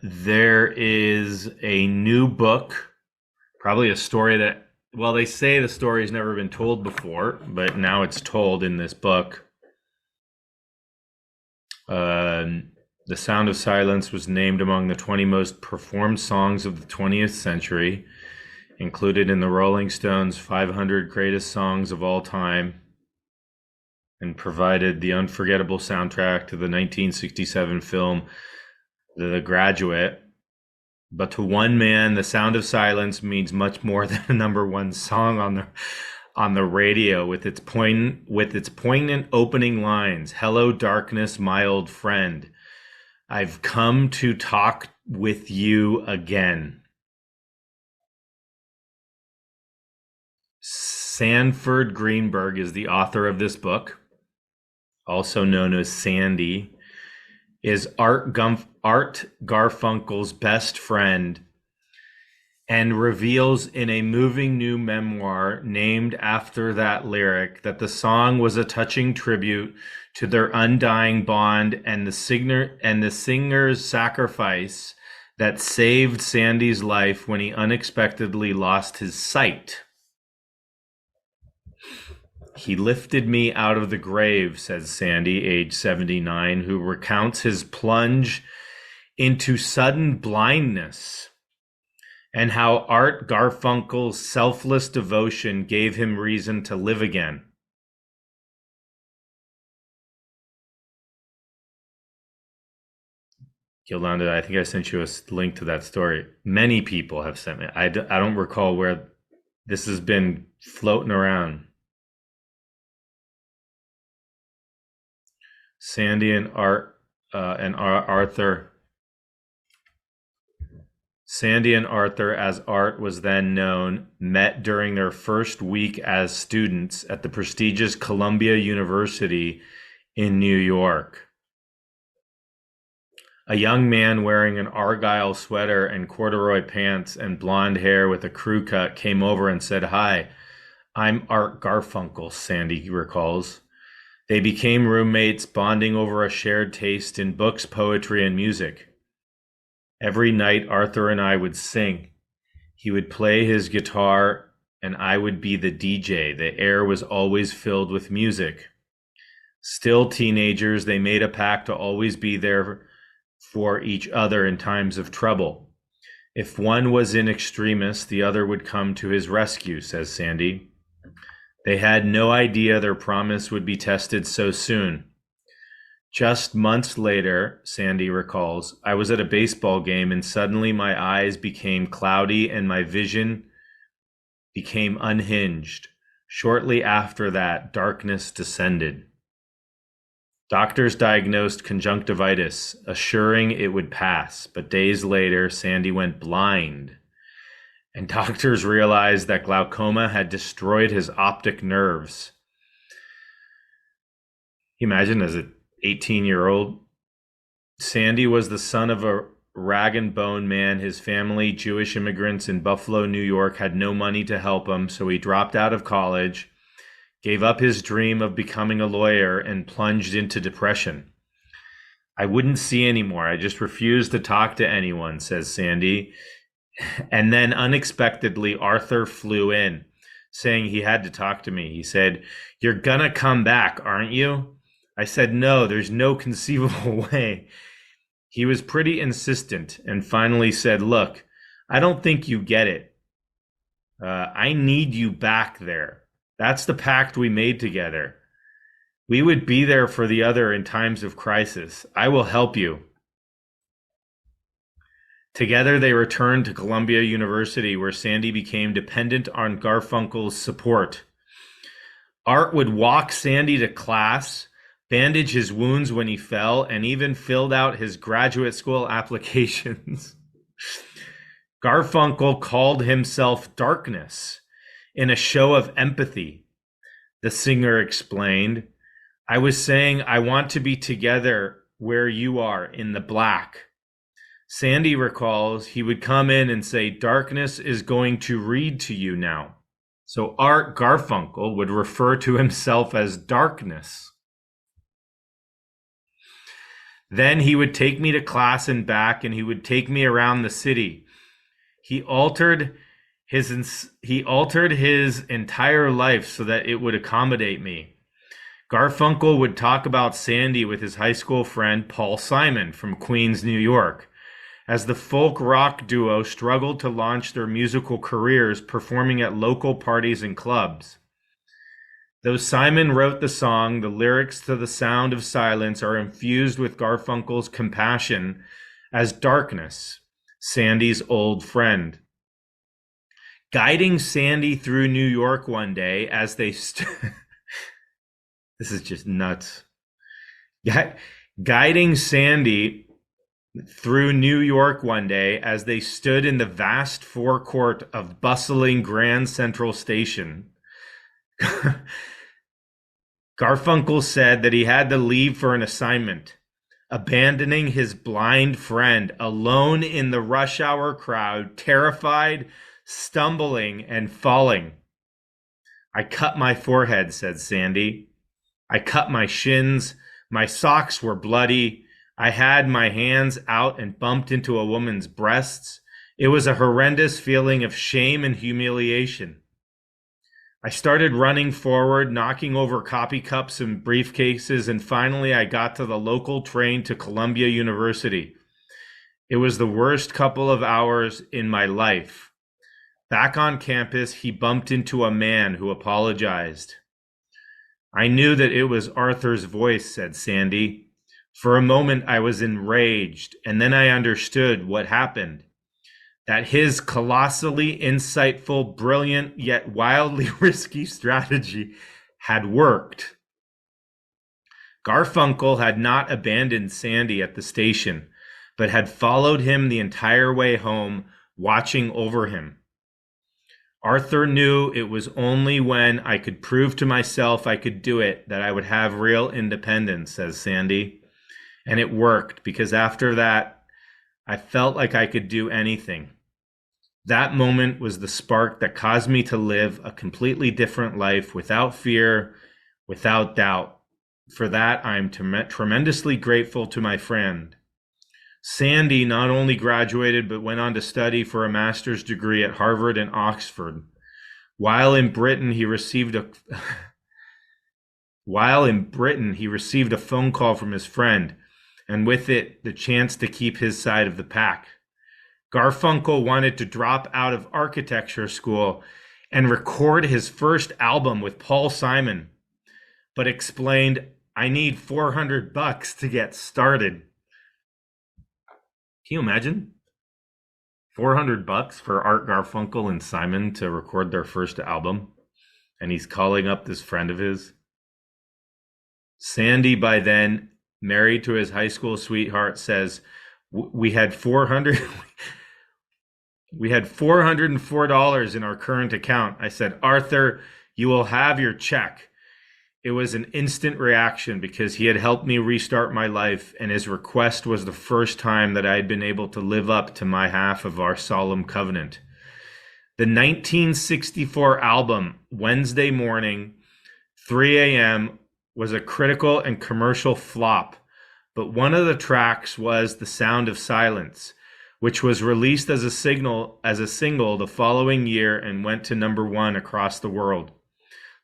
There is a new book, probably a story that, well, they say the story's never been told before, but now it's told in this book. The Sound of Silence was named among the 20 most performed songs of the 20th century, included in the Rolling Stones 500 greatest songs of all time, and provided the unforgettable soundtrack to the 1967 film The Graduate. But to one man, The Sound of Silence means much more than a number one song on the radio, with its poignant opening lines. "Hello, darkness, my old friend. I've come to talk with you again." Sanford Greenburg is the author of this book, also known as Sandy, is Art Garfunkel's best friend, and reveals in a moving new memoir named after that lyric that the song was a touching tribute to their undying bond and the singer's sacrifice that saved Sandy's life when he unexpectedly lost his sight. "He lifted me out of the grave," says Sandy, age 79, who recounts his plunge into sudden blindness and how Art Garfunkel's selfless devotion gave him reason to live again. Yolanda, I think I sent you a link to that story. Many people have sent me. I don't recall where this has been floating around. Sandy and Arthur. Sandy and Arthur, as Art was then known, met during their first week as students at the prestigious Columbia University in New York. A young man wearing an Argyle sweater and corduroy pants and blonde hair with a crew cut came over and said, "Hi, I'm Art Garfunkel," Sandy recalls. They became roommates, bonding over a shared taste in books, poetry, and music. Every night, Arthur and I would sing. He would play his guitar, and I would be the DJ. The air was always filled with music. Still teenagers, they made a pact to always be there for each other in times of trouble. If one was in extremis, the other would come to his rescue, says Sandy. They had no idea their promise would be tested so soon. Just months later, Sandy recalls, I was at a baseball game and suddenly my eyes became cloudy and my vision became unhinged. Shortly after that, darkness descended. Doctors diagnosed conjunctivitis, assuring it would pass, but days later, Sandy went blind. And doctors realized that glaucoma had destroyed his optic nerves. Imagine as an 18-year-old. Sandy was the son of a rag and bone man. His family, Jewish immigrants in Buffalo, New York, had no money to help him, so he dropped out of college, gave up his dream of becoming a lawyer, and plunged into depression. I wouldn't see anymore. I just refused to talk to anyone, says Sandy. And then unexpectedly, Arthur flew in, saying he had to talk to me. He said, "You're gonna come back, aren't you?" I said, "No, there's no conceivable way." He was pretty insistent and finally said, "Look, I don't think you get it. I need you back there. That's the pact we made together. We would be there for the other in times of crisis. I will help you." Together, they returned to Columbia University, where Sandy became dependent on Garfunkel's support. Art would walk Sandy to class, bandage his wounds when he fell, and even filled out his graduate school applications. Garfunkel called himself Darkness in a show of empathy. The singer explained, "I was saying I want to be together where you are in the black." Sandy recalls he would come in and say, "Darkness is going to read to you now." So Art Garfunkel would refer to himself as Darkness. Then he would take me to class and back, and he would take me around the city. He altered he altered his entire life so that it would accommodate me. Garfunkel would talk about Sandy with his high school friend Paul Simon from Queens, New York, as the folk rock duo struggled to launch their musical careers performing at local parties and clubs. Though Simon wrote the song, the lyrics to The Sound of Silence are infused with Garfunkel's compassion as Darkness, Sandy's old friend. Guiding Sandy through New York one day as they this is just nuts. Guiding Sandy through New York one day as they stood in the vast forecourt of bustling Grand Central Station. Garfunkel said that he had to leave for an assignment, abandoning his blind friend alone in the rush hour crowd, terrified, stumbling, and falling. I cut my forehead, said Sandy. I cut my shins. My socks were bloody. I had my hands out and bumped into a woman's breasts. It was a horrendous feeling of shame and humiliation. I started running forward, knocking over coffee cups and briefcases, and finally I got to the local train to Columbia University. It was the worst couple of hours in my life. Back on campus, he bumped into a man who apologized. I knew that it was Arthur's voice, said Sandy. For a moment, I was enraged, and then I understood what happened. That his colossally insightful, brilliant, yet wildly risky strategy had worked. Garfunkel had not abandoned Sandy at the station, but had followed him the entire way home, watching over him. Arthur knew it was only when I could prove to myself I could do it that I would have real independence, says Sandy. And it worked, because after that, I felt like I could do anything. That moment was the spark that caused me to live a completely different life without fear, without doubt. For that, I am tremendously grateful to my friend. Sandy not only graduated, but went on to study for a master's degree at Harvard and Oxford. While in Britain, he received a phone call from his friend, and with it, the chance to keep his side of the pack. Garfunkel wanted to drop out of architecture school and record his first album with Paul Simon, but explained, I need $400 to get started. Can you imagine? $400 for Art Garfunkel and Simon to record their first album, and he's calling up this friend of his. Sandy, by then married to his high school sweetheart, says, we had $404 in our current account. I said, Arthur, you will have your check. It was an instant reaction because he had helped me restart my life, and his request was the first time that I had been able to live up to my half of our solemn covenant. The 1964 album, Wednesday Morning, 3 a.m., was a critical and commercial flop, but one of the tracks was The Sound of Silence, which was released as a single the following year and went to #1 across the world.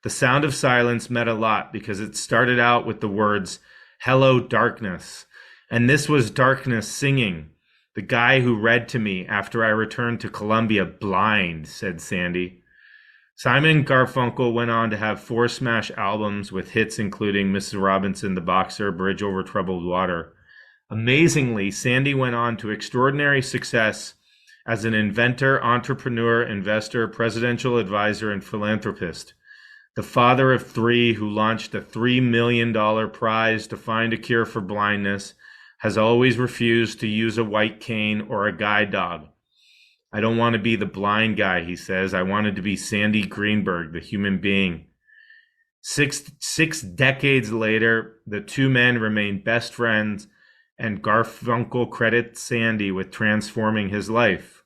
The Sound of Silence meant a lot because it started out with the words, Hello, Darkness. And this was Darkness singing, the guy who read to me after I returned to Columbia blind, said Sandy. Simon Garfunkel went on to have 4 smash albums with hits including Mrs. Robinson, The Boxer, Bridge Over Troubled Water. Amazingly, Sandy went on to extraordinary success as an inventor, entrepreneur, investor, presidential advisor, and philanthropist. The father of 3 who launched a $3 million prize to find a cure for blindness, has always refused to use a white cane or a guide dog. I don't want to be the blind guy, he says. I wanted to be Sandy Greenburg, the human being. Six decades later, the 2 men remain best friends, and Garfunkel credits Sandy with transforming his life.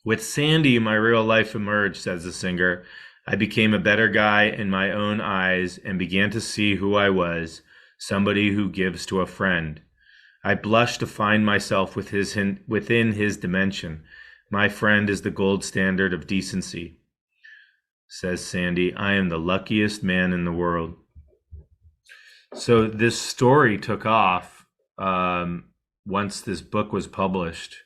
With Sandy, my real life emerged, says the singer. I became a better guy in my own eyes and began to see who I was, somebody who gives to a friend. I blush to find myself within his dimension. My friend is the gold standard of decency. Says Sandy, I am the luckiest man in the world. So this story took off once this book was published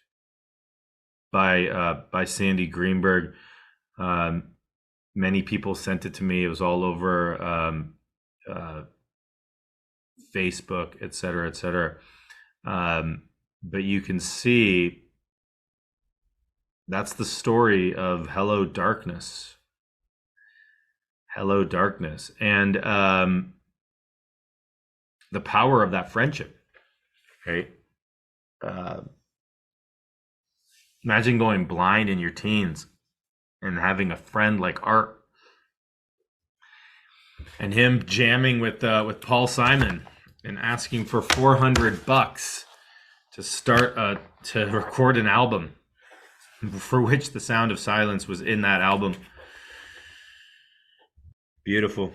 by Sandy Greenburg. Many people sent it to me. It was all over Facebook, et cetera, et cetera. But you can see that's the story of Hello Darkness. Hello Darkness. And the power of that friendship, right? Imagine going blind in your teens and having a friend like Art, and him jamming with Paul Simon and asking for $400 to start to record an album, for which The Sound of Silence was in that album. Beautiful.